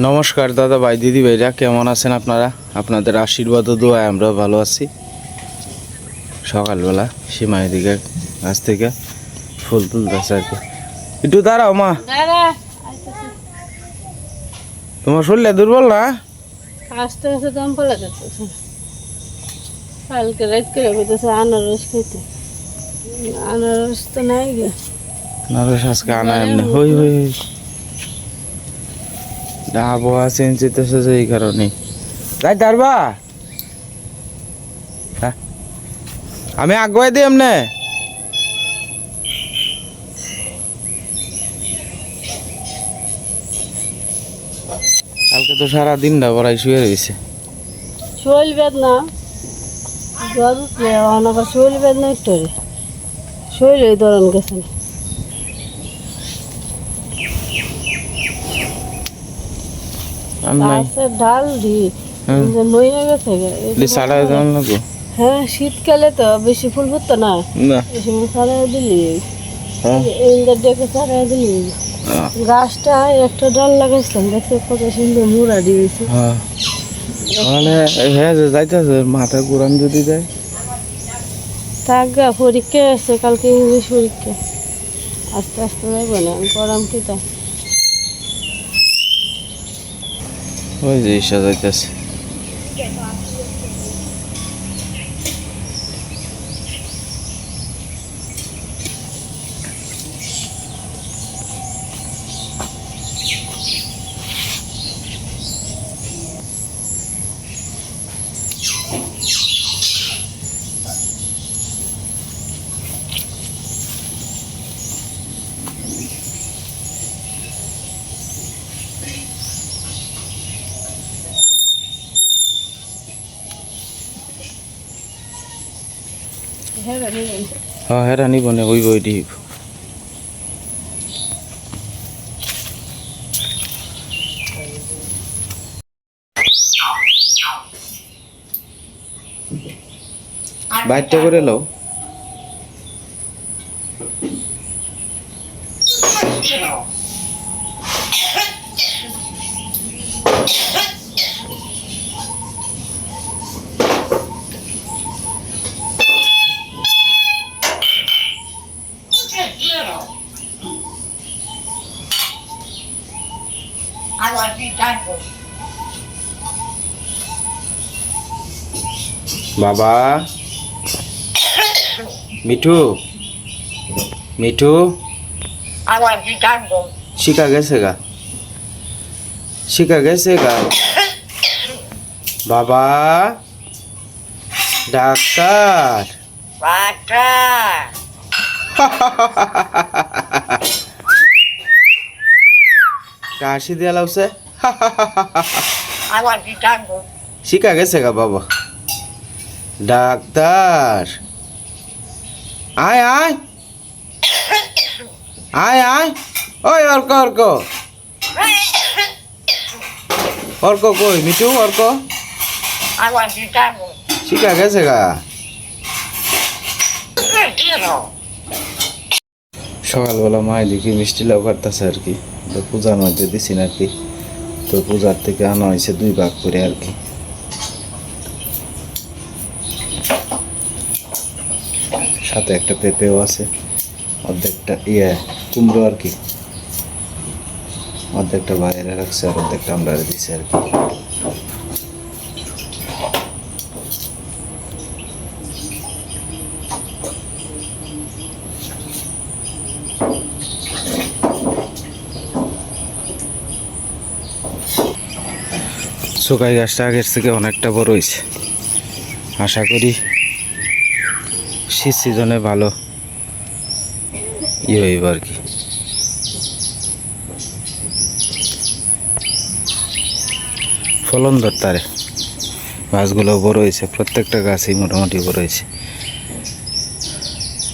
নমস্কার দাদা ভাই দিদি ভাইরা, কেমন আছেন আপনারা? আপনাদের আশীর্বাদ ও দোয়ায় আমরা ভালো আছি। সকালবেলা সীমায় দিকে গাছ থেকে ফুল তুলতেছে আর কি। একটু দাঁড়াও মা, তোমার শরীরে দুর্বল না? আস্তে আস্তে দম পালা যাচ্ছে। কালকে রাত করে বলতেছে আনারস খেতে, আনারস তো নাই গে। নারস আজকে আনা এমনি হই হই হই। আবহাওয়া চেঞ্জ হইতেছে যে এই কারণে। যাই দাঁড়বা, আমি আগুয়াই দিই এমনে। কালকে তো সারা দিনটা বড়াই শুয়ে রয়েছে। শরীর বেদনা জ্বর উঠলে আবার শরীর বেদনা একটু শরীরে ধরন গেছে না। ডাল দি নইয়া গেছে। হ্যাঁ, শীতকালে তো বেশি ফুল ফুটতো না, ছাড়াই দিলি ডেকে ছাড়াই দিলি। গাছটা একটা ডাল লাগাইছিলাম, দেখতে কত সুন্দর মুড়া দিয়েছে। যাইতেছে মাথা ঘুরান যদি দেয়। তাগা পরীক্ষা আছে কালকে, ইংলিশ পরীক্ষা। আস্তে আস্তে যাইব না, গরম কিতা ওই যে ঈশা যাইতেছে। হ্যাঁ হেরা নিব না, ওই বই দিব। বাইরটা করে লো। বাবা মিঠু, মিঠু শিখা গেছে গা, শিখা গেছে গা। বাবা ডাক্তার, কাশি দিয়া লাউছে। শিখা গেছে গা বাবা ডাক্তার। আয় আয় আয় আয়, ওই অর্ক অর্ক অর্ক কই মিঠু, অর্ক শিখা গেছে গা। সকালবেলা মাই দেখি মিষ্টি লাউ কাটতেছে আর কি, তো পূজার মধ্যে দিছি আর কি। তো পূজার থেকে আনা হয়েছে 2 ভাগ করে আর কি। সাথে একটা পেঁপেও আছে, অর্ধেকটা কুমড়ো আর কি, অর্ধেকটা বাইরে রাখছে আর অর্ধেকটা আমরা দিছি আর কি। শুকাই গাছটা আগের থেকে অনেকটা বড় হয়েছে। আশা করি শীত সিজনে ভালো হইব আর কি। ফলন ধরতারে গাছগুলো বড় হয়েছে, প্রত্যেকটা গাছই মোটামুটি বড় হয়েছে।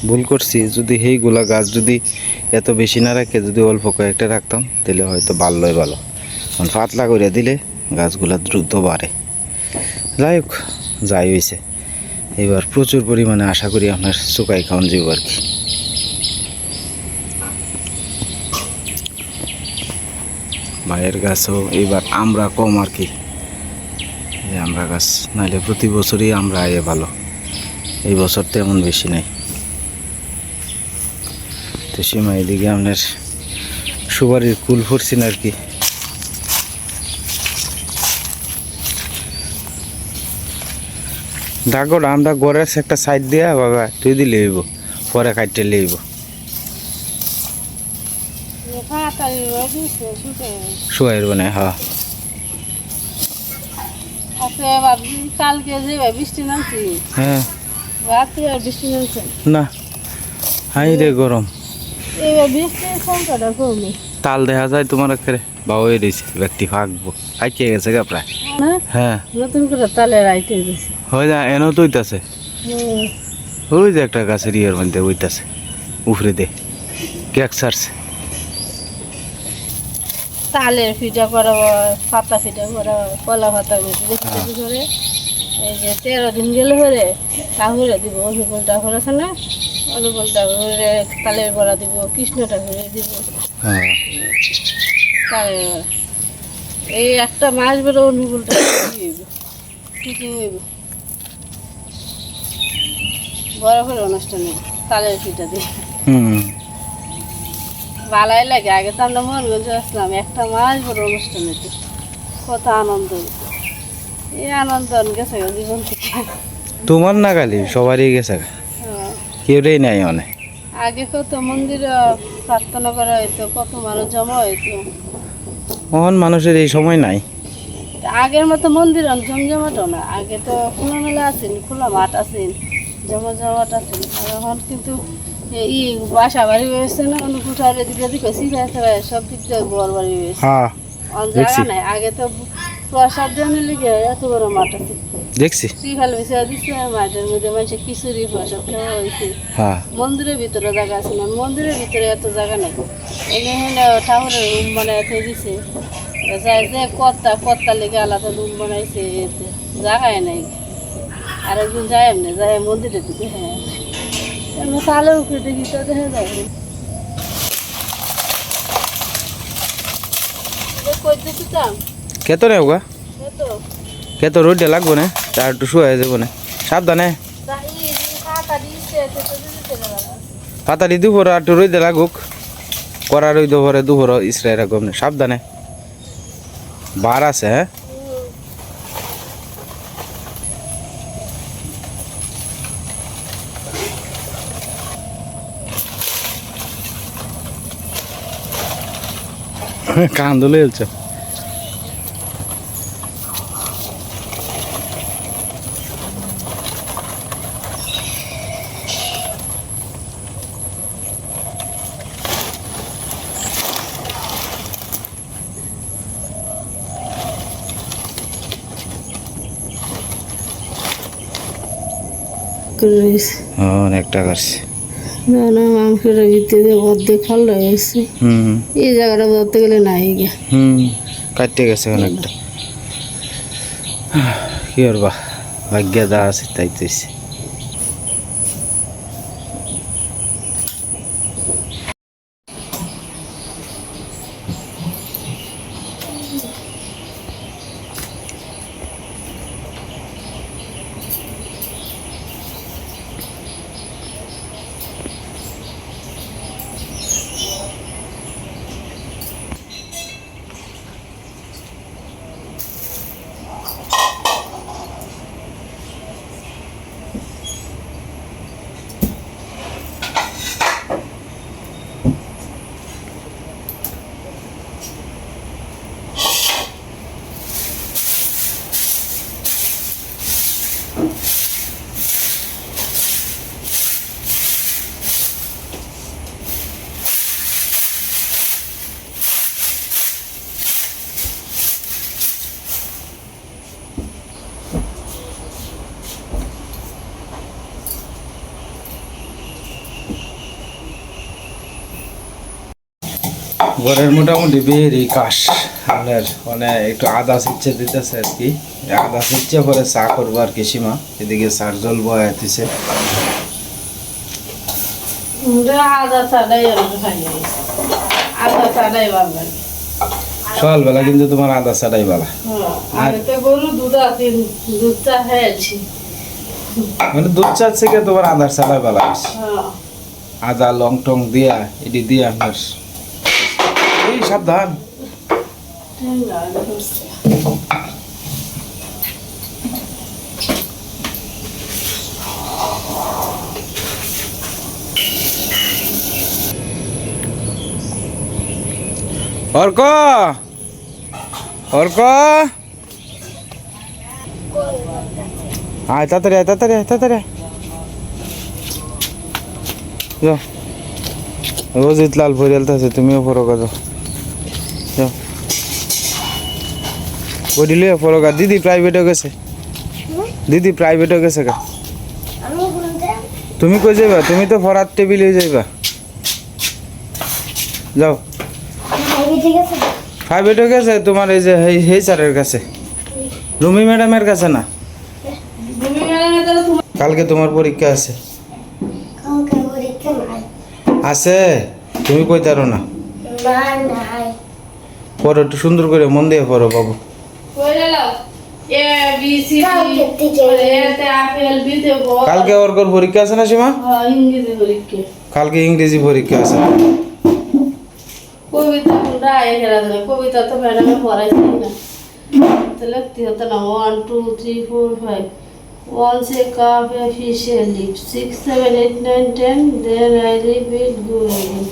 ভুল করছি, যদি সেইগুলা গাছ যদি এত বেশি না রাখে যদি অল্প কয়েকটা রাখতাম তাহলে হয়তো ভালোই ভালো। পাতলা করে দিলে গাছগুলা দ্রুত বাড়ে। যাই হোক, যাই হয়েছে, এবার প্রচুর পরিমাণে আশা করি আপনার শুকাই খাওয়ান যাব আর কি। ভাইয়ের গাছও এবার আমরা কম আর কি, এই আমরা গাছ, নাহলে প্রতি বছরই আমরা আয়ে ভালো, এই বছর তেমন বেশি নেই। তো সীমা এদিকে আপনার সুপারির কুল ফুটছেন আর কি। ডাকর আমরা গড়ের একটা সাইড দিয়া বাবা তুই দিলে হইব, পরে কাটতে লইব। শুয়াইব না, হ্যাঁ কালকে যে বৃষ্টি নামছি, হ্যাঁ রাত্রে আর বৃষ্টি নামছে না, হাই রে গরম। এবার বৃষ্টির সংখ্যাটা কমে তাল দেখা যায় তোমার একেবারে বাবা হয়ে রয়েছে, ব্যক্তি ফাঁকবো আইকে গেছে গা প্রায়। না, হ্যাঁ নতুন করে তালের আইটে গেছে। হয়ে যা এনও তো হইতাছে, ওই যে একটা গাছের ইয়ের মধ্যে হইতাছে উফরে দে কেক ছাড়ছে। তালের পিঠা করা হয়, পাতা পিঠা করা হয়, কলা পাতা বেশি করে। এই যে 13 দিন গেলে পরে কাহুরে দিব, অনুকূল ঠাকুর আছে না, অনুকূল ঠাকুরে তালের বড়া দিব, কৃষ্ণ ঠাকুরে দিব হ্যাঁ তালের বড়া। এই একটা মাস বেরো অনুকূল ঠাকুর ঠিকই হইব, বড় করে অনুষ্ঠানে তালের পিঠা দিয়ে হুম। ভালাই লাগে। আগে তো আমরা মনগঞ্জে আসলাম, একটা মাস বড় অনুষ্ঠান হতো, কত আনন্দ হতো। এই আনন্দ গেছে গো জীবন থেকে। তোমার না গালি সবারই গেছে গা, হ্যাঁ। কেউই নাই অনেক। আগে কত মন্দিরে প্রার্থনা করা হইতো, কত মানুষ জমা হইতো। মহান মানুষের এই সময় নাই। আগের মতো মন্দির জমজমাটও না, আগে তো খোলা মেলা আছেন, খোলা মাঠ আছেন, জমাট আছেন। আর এখন কিন্তু এই বাসা বাড়ি হয়েছে না, অনুকুঠার এদিকে এদিকে সিধা সব দিক দিয়ে বড় বাড়ি হয়েছে, হ্যাঁ জায়গা নাই। আগে তো প্রসাদ জনের লিগে এত বড় মাঠ আছে, দেখছি। ত্রিফাল বিছাই দিচ্ছে, মাঠের মধ্যে মানুষে খিচুড়ি প্রসাদ খাওয়া হয়েছে। হ্যাঁ মন্দিরের ভিতরে জায়গা আছে না, মন্দিরের ভিতরে এত জায়গা নেই। এনে ঠাকুরের রুম বানায় দিছে, যায় যে কর্তা লেগে আলাদা রুম বানাইছে, এতে জায়গায় নেই। আর একদিন যায় এমনি যায় মন্দিরের দিকে, হ্যাঁ এমনি তালের উপরে দেখি তো দেখা যায়। কই দিতাম কেত রে ওগা, তো কেত রোডে লাগবো না, তার একটু শুয়ে যাবো না, সাবধানে। পাতারি দুপুর আর একটু রোদে লাগুক, করা রইদ ভরে দুপুর ইসরাই রাখব না, সাবধানে। বার আছে হ্যাঁ। কান্দলে হচ্ছে অনেকটা করছে। না না, মাংসের ভিতরে অর্ধেক ফাল্লা গেছে, হুম এই জায়গাটা ধরতে গেলে নাই গিয়া। কাটতে গেছে অনেকটা, কি করবা, ভাগ্য দা আছে তাই তৈছে। ঘরের মোটামুটি বেরি কাশ, আপনার মানে একটু আদা সিচ্ছে দিতেছে আর কি, আদা সিচ্ছে পরে চা করবো আর কি। সীমা এদিকে চার জল বয়াইতেছে। আদা চাটাই আদা চাটাই ভালো লাগে। সকালবেলা কিন্তু তোমার আদা ছাড়াই বেলা, আমি তো গরু দুধ আছে, দুধ চা খেয়েছি। মানে দুধ চা থেকে তোমার আদার ছাড়াই বেলা বেশি। হ্যাঁ আদা লং টং দিয়া এটি দিয়া আপনার এই সাবধান। অর্ক অর্ক আয় তাড়াতাড়ি আয় তাড়াতাড়ি আয় তাড়াতাড়ি আয়। যাও রোজিত লাল ভরিয়ালতে আছে, তুমিও ফরকা যাও যাও বডিলে ফরকা। দিদি প্রাইভেটে গেছে, দিদি প্রাইভেটে গেছে গা। তুমি কই যাইবা? তুমি তো ফরার টেবিলে যাইবা, যাও। প্রাইভেটে গেছে তোমার এই যে হেই স্যারের কাছে, রুমি ম্যাডামের কাছে না। কালকে তোমার পরীক্ষা আছে। আছে তুমি কই তারো না, পড়ো একটু সুন্দর করে মন দিয়ে পড়ো বাবু। কালকে ওর পরীক্ষা আছে না সীমা? কালকে ইংরেজি পরীক্ষা আছে। কবিতা তো ম্যাডামে পড়াইছি না, তো লিখতে হতো না 1 2 3 4 5 1 से काफ या फिश है lip 6 7 8 9 10 then I repeat go again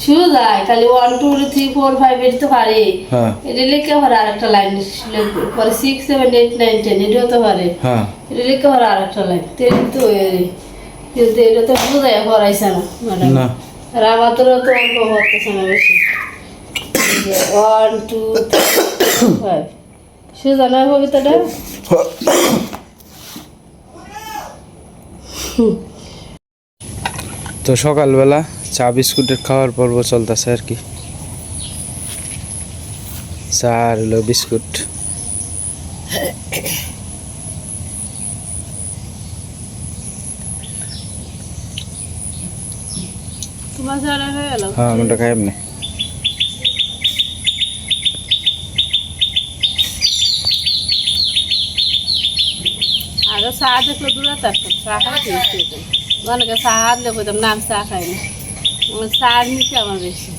শুধু যায় খালি 1 2 3 4 5 এটা তো পারে। হ্যাঁ এটা লিখে পরে আরেকটা লাইন লিখবে, পরে 6 7 8 9 10 এটাও তো পারে। হ্যাঁ এটা লিখে পরে আরেকটা লাইন তেল তো এরে, কিন্তু এটা তো বুঝায় পড়াইছে না ম্যাডাম। না আর আমাদের তো অল্প পড়তেছে না বেশি। 1 2 3 5 শুধু জানা কবিতাটা। তো সকালবেলা চা বিস্কুটের খাওয়ার পর্ব চলতেছে আর কি, চা আর হলো বিস্কুট। তোমার জানা হয়ে গেল? হ্যাঁ আমরা খাই এমনি। আগে চা দেখলে দূরে থাকতাম, চা খাইতে ইচ্ছে হতো না। অনেকে চা হাতলে বলতাম না আমি চা খাই না, চা নিচে আমার বেশি।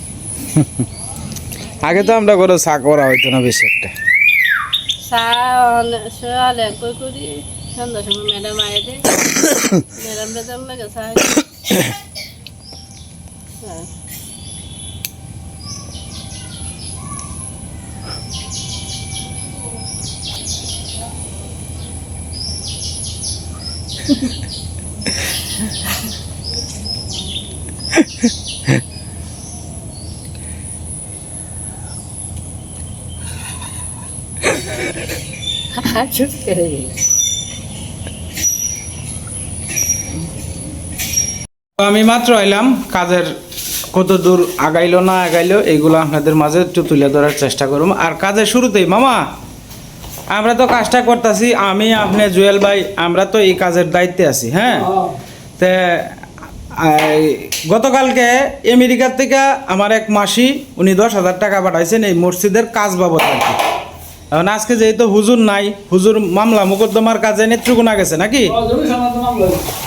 আগে তো আমরা করে চা করা হইতো না বেশি একটা। চা সকালে কই করি, সন্ধ্যার সময় ম্যাডাম আয় দেয়, ম্যাডামরা যেমন লাগে চা চুপ করে গেল। আমি মাত্র এলাম, কাজের কত দূর আগাইলো না আগাইলো এইগুলো আপনাদের মাঝে একটু তুলে ধরার চেষ্টা করুম। আর কাজের শুরুতেই মামা আমরা তো কাজটা করতেছি, আমি আপনি জুয়েল ভাই আমরা তো এই কাজের দায়িত্বে আছি। হ্যাঁ তে গতকালকে আমেরিকার থেকে আমার এক মাসি উনি 10,000 টাকা পাঠাইছেন এই মসজিদের কাজ বাবদ আর কি। এখন আজকে যেহেতু হুজুর নাই, হুজুর মামলা মোকদ্দমার কাজে নেত্রকোনা গেছে নাকি?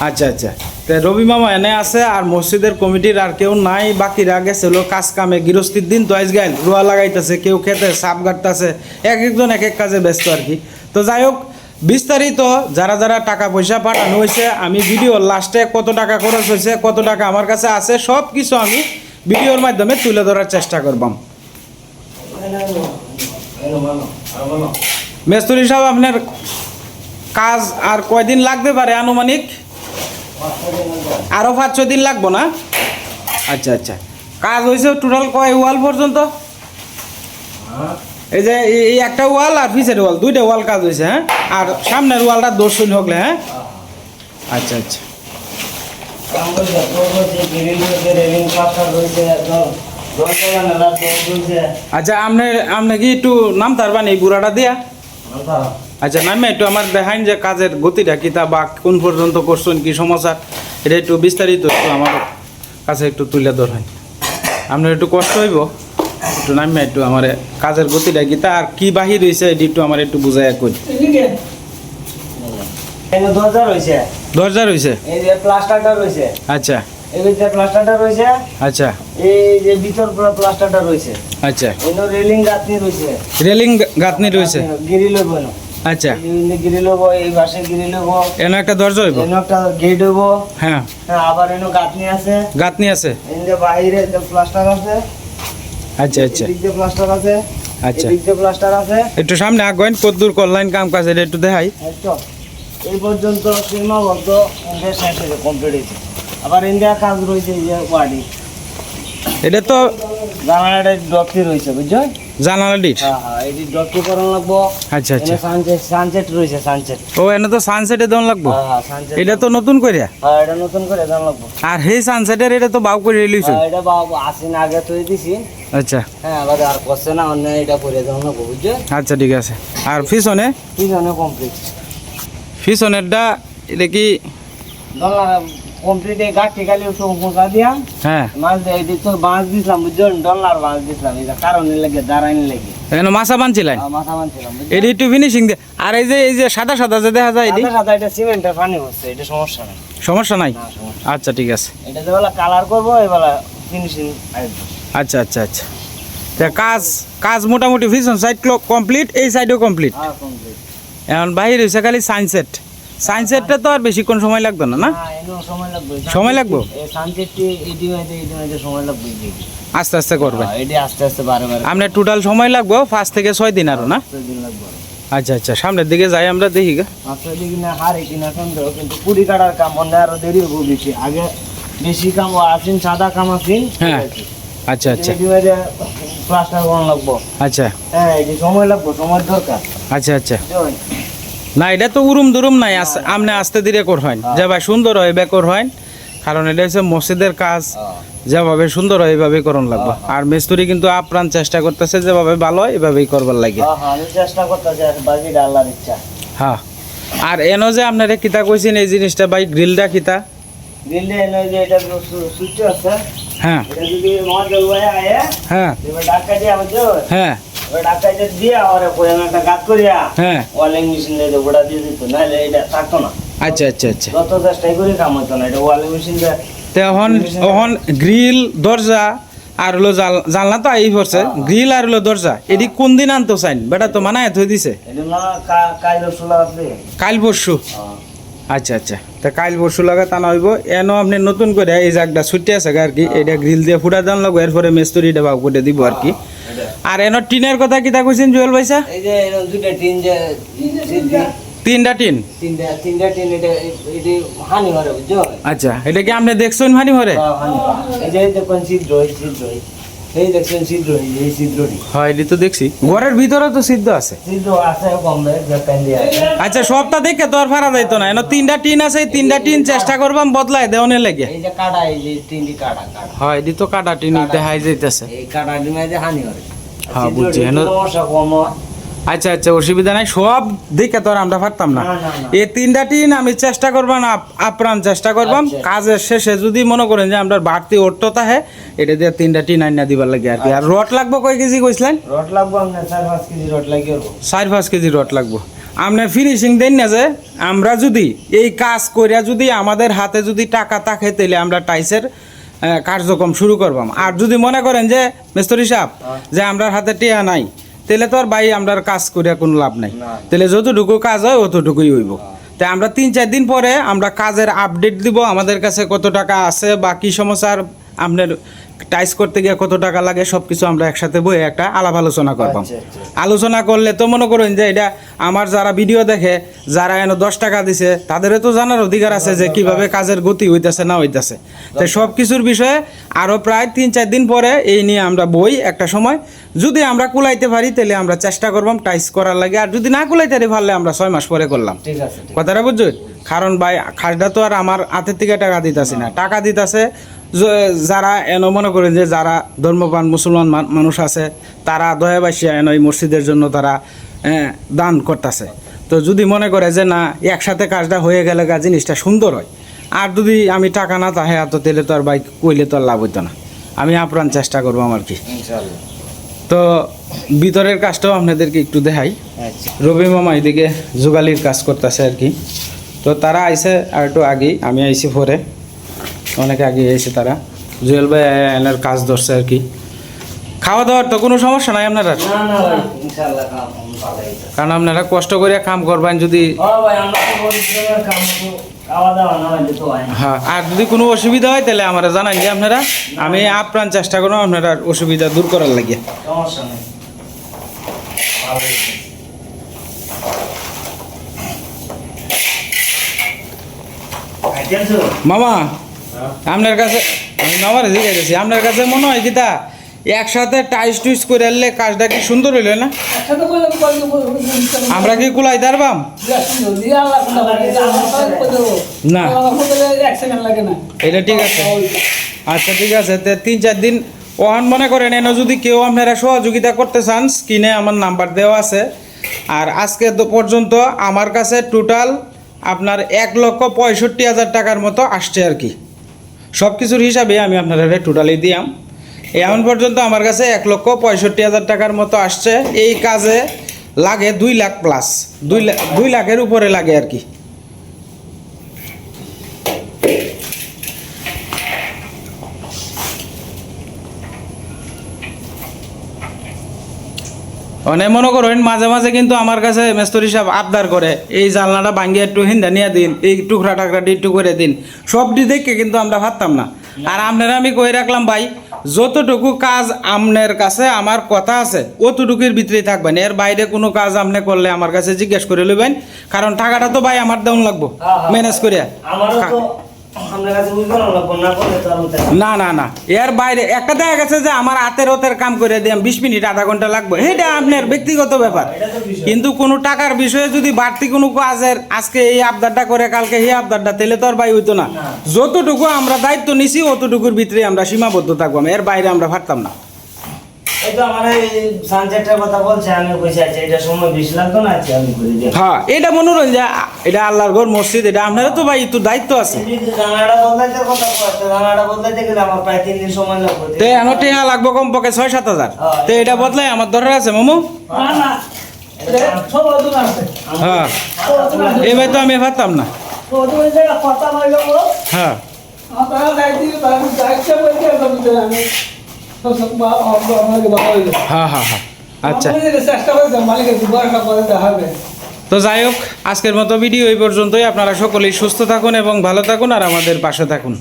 আচ্ছা আচ্ছা, তো রবি মামা এনে আছে আর মসজিদের কমিটির আর কেউ নাই, বাকিরা গেছিল কাজ কামে, গৃহস্থির দিন তো আজ গাইল রোয়া লাগাইতেছে, কেউ খেতে সাপ গাড়তেছে, এক একজন এক এক কাজে ব্যস্ত আর কি। তো যাই হোক বিস্তারিত যারা যারা টাকা পয়সা পাঠানো হয়েছে, আমি ভিডিওর লাস্টে কত টাকা খরচ হয়েছে, কত টাকা আমার কাছে আছে, সব কিছু আমি ভিডিওর মাধ্যমে তুলে ধরার চেষ্টা করবাম। মেস্তুরি সাহেব আপনার কাজ আর কয়দিন লাগতে পারে আনুমানিক? আরো 5-6 দিন লাগবো না? আচ্ছা আচ্ছা, কাজ হয়েছে টোটাল কয় ওয়াল পর্যন্ত? এই যে এই একটা ওয়াল আর পিছের ওয়াল, দুইটা ওয়াল কাজ হয়েছে। হ্যাঁ আর সামনের ওয়ালটা দর্শন হকলে। হ্যাঁ আচ্ছা আচ্ছা, আচ্ছা আপনি কি একটু নাম তারবান এই বুড়াটা দিয়া? আচ্ছা নামে একটু আমার দেখাইন যে কাজের গতিটা কি, তা বা কোন পর্যন্ত করছেন, কি সমস্যা, এটা একটু বিস্তারিত একটু আমার কাছে একটু তুলে ধরেন। আপনার একটু কষ্ট হইব। একটু নামে একটু আমার কাজের গতিটা কি তা আর কি বাহির হয়েছে এটি একটু আমার একটু বুঝাই কই। এখানে দরজা রয়েছে, দরজা রয়েছে, এই যে প্লাস্টারটা রয়েছে, আচ্ছা এই যে প্লাস্টারটা রয়েছে, আচ্ছা এই যে ভিতর পুরো প্লাস্টারটা রয়েছে, আচ্ছা অন্য রেলিং গাঁথনি রয়েছে, রেলিং গাঁথনি রয়েছে, গিরিল হইব না, আচ্ছা গিরিল হইব, এই পাশে গিরিল হইব, এনে একটা দরজা হইব, এনে একটা গেট হইব, হ্যাঁ হ্যাঁ, আবার এনে গাঁথনি আছে, গাঁথনি আছে, এই যে বাইরে যে প্লাস্টার আছে, আচ্ছা আচ্ছা এদিক দিয়ে প্লাস্টার আছে, আচ্ছা এদিক দিয়ে প্লাস্টার আছে, একটু সামনে আগেন কদ্দূর করলাইন কাম কাজ এটা একটু দেখাই। একটু এই পর্যন্ত সীমাবদ্ধ ইন্ডিয়া শেষ হয়েছে, কমপ্লিট হয়েছে। আবার ইন্ডিয়া কাজ রয়েছে, এই যে ওয়ার্ডি এটা তো জানালাটা ডক্টি রয়েছে, বুঝছো? জানালা ডিট, হ্যাঁ হ্যাঁ, এটি ডক্টি করানো লাগবো। আচ্ছা আচ্ছা এনে সানসেট সানসেট রয়েছে, সানসেট। ও এনে তো সানসেটে দেন লাগবো, হ্যাঁ হ্যাঁ, সানসেট। এটা তো নতুন করিয়া, হ্যাঁ, এটা নতুন করে দেওয়া লাগবো। আর সেই সানসেটের এটা তো বাউ করে লইছ, হ্যাঁ, এটা বাবু আসিন আগে তৈরি দিছি। আচ্ছা হ্যাঁ, আবার আর করছে না, অন্য এটা করে দেওয়া লাগবো, বুঝছো? আচ্ছা ঠিক আছে। আর পিছনে পিছনে কমপ্লিট, পিছনেরটা এটা কি, ডলার কমপ্লিট। এই গাছটি খালি পৌঁছা দিয়াম, হ্যাঁ মাছ দিয়ে এটি তো বাঁশ দিছিলাম, বুঝছো? ডলার বাঁশ দিছিলাম, এটা কারণে লাগে, দাঁড়াইনি লাগে, এখানে মাছা বানছিলেন, মাথা মানছিলাম, বুঝছো? এটি একটু ফিনিশিং দে। আর এই যে সাদা সাদা যে দেখা যায় এটি সাদা সাদা এটা সিমেন্টের পানি হচ্ছে, এটা সমস্যা নেই, সমস্যা নাই, না সমস্যা। আচ্ছা ঠিক আছে, এটা যেবেলা কালার করবো, এবেলা ফিনিশিং আসবে। আচ্ছা আচ্ছা আচ্ছা। তা কাজ কাজ মোটামুটি পিছন সাইড কমপ্লিট, এই সাইডও কমপ্লিট। হ্যাঁ, কমপ্লিট। এখন বাহির হয়েছে খালি সানসেট, সানসেটটা তো আর বেশিক্ষণ সময় লাগবে না, না হ্যাঁ, এনেও সময় লাগবে, সময় লাগবে? এই সানসেটটি এটি হইতে সময় লাগবে, আস্তে আস্তে করবে। এটি আস্তে আস্তে বারে বারে আপনার টোটাল সময় লাগবে 5 থেকে 6 দিন আরো, না? 5 দিন লাগবে। আচ্ছা আচ্ছা, সামনের দিকে যাই আমরা দেখি গা। মাত্র দিকে না হারে কিনা সন্দেহ, কিন্তু কুড়ি কাটার কাম অন্য আরো দেরি হবো বেশি। আগে বেশি কাম আসিন, সাদা কাম আসিন। হ্যাঁ। আচ্ছা আচ্ছা প্লাস্টার করানো লাগবো। আচ্ছা হ্যাঁ, এই যে সময় লাগবো, সময় দরকার। আচ্ছা আচ্ছা। বুঝলেন? না এটা তো উরুম দুরুম নাই, আমনে আস্তে ধীরে কর হয় যে ভাই সুন্দর হয় বেকর হয়, কারণ এটা হচ্ছে মসজিদের কাজ, যেভাবে সুন্দর হয় এইভাবেই করণ লাগবে। আর মিস্ত্রি কিন্তু আপ্রাণ চেষ্টা করতেছে যেভাবে ভালো হয় এভাবেই করবার লাগে। হ্যাঁ হ্যাঁ, আমি চেষ্টা করতেছি, আর বাকিটা আল্লাহর ইচ্ছা। হ্যাঁ। আর এনো যে আপনারা কিতা কইছেন এই জিনিসটা ভাই, গ্রিলটা কিতা? দিল্লি এনে যে এটা সুইচ আছে, হ্যাঁ এটা যদি আমার জলবায়ু আয়ে, হ্যাঁ এবার ডাক্কা দিয়ে বুঝছো? হ্যাঁ এবার ডাক্কা দিয়ে ওরে করে একটা গাছ করিয়া হ্যাঁ। ওয়ালিং মেশিন দিয়ে ওটা দিয়ে দিত, নাহলে এটা থাকতো না। আচ্ছা আচ্ছা আচ্ছা। যত চেষ্টাই করি কাম হতো না, এটা ওয়ালিং মেশিন দিয়ে। তো এখন গ্রিল দরজা আর হলো জানলা তো এই পড়ছে, গ্রিল আর হলো দরজা এটি কোন দিন আনতো চাইন বেটা? তো মানায় থই দিছে এটা না কাজ সোলা আছে। কাল পরশু। আচ্ছা আচ্ছা, তা কাল পরশু লাগা তা নইব। এনো আপনি নতুন করে এই জায়গাটা ছুটি আছে আর কি, এটা গ্রিল দিয়ে ফুটা দেন লাগবে, এরপরে মেস্তুরিটা ভাগ করে দিব আর কি। আর এনো টিনের কথা কিতা কইছেন জুয়েল ভাইসা? এই যে দুইটা টিন যে তিনটা টিন। তিনটা টিন, এটা হানি করে, বুঝছো? আচ্ছা, এটা কি আপনি দেখছেন ভানি ভরে? হানি। এই যে দেখুন ছিদ্র, এই দেখছেন ছিদ্র, এই ছিদ্রটি। হয় এটি তো দেখছি, ঘরের ভিতরে তো সিদ্ধ আছে। ছিদ্র আছে কম পেন দিয়ে আছে। আচ্ছা, সবটা দেখে তো আর ফারা যাইতো না, এনো তিনটা টিন আছে, এই তিনটা টিন চেষ্টা করবাম বদলাই দেওয়ানে লাগে। এই যে কাটা, এই যে টিনটি কাটা। হয় এটি তো কাটা টিন দেখাই যাইতেছে। এই কাটা ডিমে যে হানি করে। হ্যাঁ, বুঝছি। সমস্যা কম হয়। আচ্ছা আচ্ছা, অসুবিধা নাই, সব দেখে তো আর আমরা পারতাম না। না, না, না। এই তিনটা টিন আমি চেষ্টা করবাম, আপ্রাণ চেষ্টা করবাম। আচ্ছা। কাজের শেষে যদি মনে করেন যে আমরা বাড়তি অট্টো তাহে, এটা দিয়ে তিনটা টিন আইনা দিবার লাগে আর কি। আর রড লাগবো কয় কেজি কইছিলেন? রড লাগবো আপনার 4-5 কেজি রড লাগিয়ে 4-5 কেজি রড লাগবো। আপনার ফিনিশিং দেন না যে আমরা যদি এই কাজ করিয়া যদি আমাদের হাতে যদি টাকা থাকে তাহলে আমরা টাইসের কার্যক্রম শুরু করবাম। আর যদি মনে করেন যে মিস্ত্রি সাহেব যে আমরা হাতে টিয়া নাই, তাহলে তো আর ভাই আমরা কাজ করিয়া কোনো লাভ নাই। না। তাহলে যতটুকু কাজ হয় অতটুকুই হইব। তাই আমরা 3-4 দিন পরে আমরা কাজের আপডেট দিব, আমাদের কাছে কত টাকা আছে বা কী সমস্যার আপনার টাইস করতে গিয়ে কত টাকা লাগে সব কিছু আমরা একসাথে বই একটা আলাপ আলোচনা করবাম। আচ্ছা, আচ্ছা। আলোচনা করলে তো মনে করেন যে এটা আমার যারা ভিডিও দেখে, যারা এনে 10 টাকা দিছে, তাদেরও তো জানার অধিকার আছে যে কিভাবে কাজের গতি হইতাছে না হইতাছে। তাই সব কিছুর বিষয়ে আরও প্রায় 3-4 দিন পরে এই নিয়ে আমরা বই একটা সময় যদি আমরা কুলাইতে পারি তাহলে আমরা চেষ্টা করবাম টাইস করার লাগে। আর যদি না কুলাইতে পারলে আমরা 6 মাস পরে করলাম। ঠিক আছে। কথাটা বুঝছো? কারণ ভাই খাসটা তো আর আমার হাতের থেকে টাকা দিতেছি না, টাকা দিতেছে যারা এনো মনে করেন যে যারা ধর্মপ্রাণ মুসলমান মানুষ আছে, তারা দয়াবাসিয়া এনো এই মসজিদের জন্য তারা দান করতেছে। তো যদি মনে করে যে না একসাথে কাজটা হয়ে গেলে জিনিসটা সুন্দর হয়, আর যদি আমি টাকা না তাহে তো তেলে তো আর ভাই কইলে তো আর লাভ হইতো না। আমি আপ্রাণ চেষ্টা করবো আমার কি। ইনশাআল্লাহ। তো ভিতরের কাজটাও আপনাদেরকে একটু দেখাই। আচ্ছা রবি মামা এদিকে যোগালির কাজ করতেছে আর কি। তো তারা আইসে আর একটু আগেই, আমি আইসি পরে, অনেক আগে এসে তারা। জুয়েল ভাই এনার কাজ ধরছে আর কি। খাওয়া দাওয়ার তো কোনো সমস্যা নাই আপনারা, না না ভাই ইনশাআল্লাহ কাম ভালোই আছে। কারণ আপনারা কষ্ট করে কাম করবেন যদি। ভাই আমরা তো পরিশ্রমের কাম তো খাওয়া দাওয়া না হলে তো হয় না। হ্যাঁ, আর যদি কোনো অসুবিধা হয় তাহলে আমরা জানাই যে আপনারা, আমি আপ্রাণ চেষ্টা করবো আপনারা অসুবিধা দূর করার লাগিয়ে। সমস্যা নেই ভালোই আছে। খাইতেছো? মামা আপনার কাছে, আমি মামার জিজ্ঞাসা, আপনার কাছে মনে হয় কি তা একসাথে টাইস টুইস করে আনলে কাজটা কি সুন্দর হইল না? আমরা কি কুলাই দাঁড়বাম না? এটা ঠিক আছে, আচ্ছা ঠিক আছে। তো 3-4 দিন ওহান মনে করেন এনে যদি কেউ আপনারা সহযোগিতা করতে চান, স্ক্রিনে আমার নাম্বার দেওয়া আছে। আর আজকে পর্যন্ত আমার কাছে টোটাল আপনার 1,65,000 টাকার মতো আসছে আর কি। সব কিছুর হিসাবে আমি আপনারা টোটালি দিয়াম। এখন পর্যন্ত আমার কাছে 1,65,000 টাকার মতো আসছে। এই কাজে লাগে 2 লাখ প্লাস, 2 লাখের উপরে লাগে আর কি। অনেক মনে করেন মাঝে মাঝে কিন্তু আমার কাছে মেস্তরি সাহেব আবদার করে, এই জানলাটা ভাঙ্গিয়ে একটু হিন্দা নিয়ে দিন, এই টুকরা টাকরাটি একটু করে দিন। সবটি দেখে কিন্তু আমরা পারতাম না। আর আপনারা আমি কই রাখলাম ভাই, যতটুকু কাজ আপনার কাছে আমার কথা আছে অতটুকুর ভিতরেই থাকবেন। এর বাইরে কোনো কাজ আপনি করলে আমার কাছে জিজ্ঞেস করে নেবেন, কারণ টাকাটা তো ভাই আমার দেওয়া লাগবো ম্যানেজ করে। আমারও তো আপনার কাছে বুঝতে লাগবো না করলে তো আমি না না না, এর বাইরে একটা দেখা গেছে যে আমার হাতের ওতের কাম করে দিলাম 20 মিনিট আধা ঘন্টা লাগবে, এটা আপনার ব্যক্তিগত ব্যাপার। এটা তো বিষয়। কিন্তু কোনো টাকার বিষয়ে যদি বাড়তি কোনো কাজের আজকে এই আবদারটা করে কালকে এই আবদারটা, তাহলে তো আর ভাই হইতো না। যতটুকু আমরা দায়িত্ব নিছি অতটুকুর ভিতরে আমরা সীমাবদ্ধ থাকবো, এর বাইরে আমরা পারতাম না। এই তো আমার এই সানসেটের কথা বলছে, আমি বসে আছি, এটা সময় বেশি লাগতো না, আজকে আমি করে দিই। হ্যাঁ, এটা মনোরঞ্জন, এটা আল্লাহর ঘর মসজিদ, এটা আপনারও তো ভাই একটু দায়িত্ব আছে। জানালাটা বদলাইতে কথা বলছে, জানালাটা বদলাইতে গেলে আমার প্রায় 3 দিন সময় লাগবে। তে আমার টেহা লাগবো কমপক্ষে 6-7 হাজার। তো এটা বদলাই আমার দরকার আছে মামু। না না এটা সব অদুন আছে। হ্যাঁ, এবার তো আমি পারতাম না। অদুন জায়গা কথা বললো হ্যাঁ আপনারা দায়িত্ব আমি দায়িত্ব বলতে আমি তো সব আমাকে বলে হ্যাঁ হ্যাঁ হ্যাঁ, আচ্ছা। চেষ্টা করতে মালিকের দুবার করে হবে। তো যাই হোক, আজকের মতো ভিডিও এই পর্যন্তই। আপনারা সকলেই সুস্থ থাকুন এবং ভালো থাকুন আর আমাদের পাশে থাকুন।